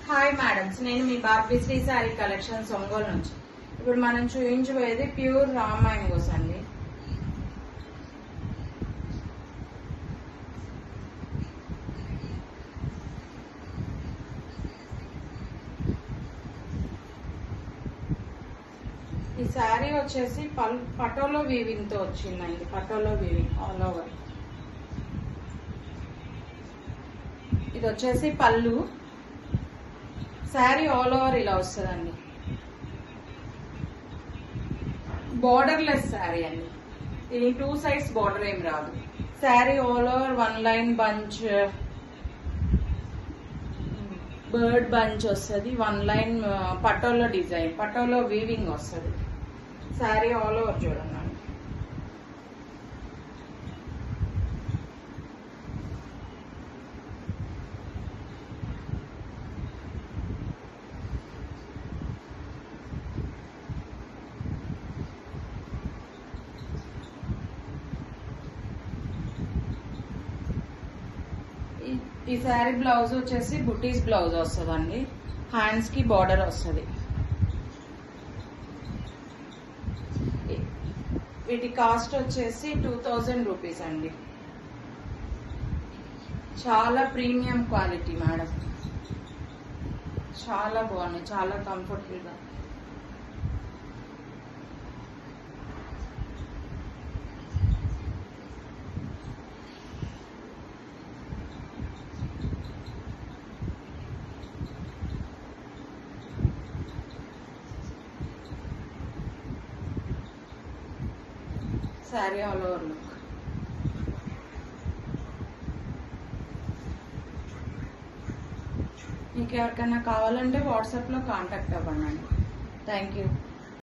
Hi madams, నేను మీ Barbie Shri sari collections Ongole నుంచి. ఇప్పుడు మనం చూపించబోయేది ప్యూర్ రా మ్యాంగోస్ అండి. ఈ శారీ వచ్చేసి పటోలో వీవింగ్ తో వచ్చిందండి. పటోలో వీవింగ్ ఆల్ ఓవర్. ఇది వచ్చేసి పళ్ళు. శారీ ఆల్ ఓవర్ ఇలా వస్తుందండి. బోర్డర్లెస్ శారీ అండి. ఇది 2 సైడ్స్ బోర్డర్ ఏం రాదు. Sari all over 1 line bunch, bird bunch వస్తుంది. 1 లైన్ పటోలో డిజైన్, పటోలో వీవింగ్ వస్తుంది. శారీ ఆల్ ఓవర్ చూడండి. ఈ శారీ బ్లౌజ్ వచ్చేసి బుటీస్ బ్లౌజ్ వస్తుందండి. హ్యాండ్స్ కి బార్డర్ వస్తుంది. వీటి కాస్ట్ వచ్చేసి 2000 రూపీస్ అండి. చాలా ప్రీమియం క్వాలిటీ మేడం. చాలా బాగున్నాయి, చాలా కంఫర్టబుల్ గా. Sari all over look. మీకు ఎవరికైనా కావాలంటే వాట్సాప్లో కాంటాక్ట్ అవ్వండి. Thank you.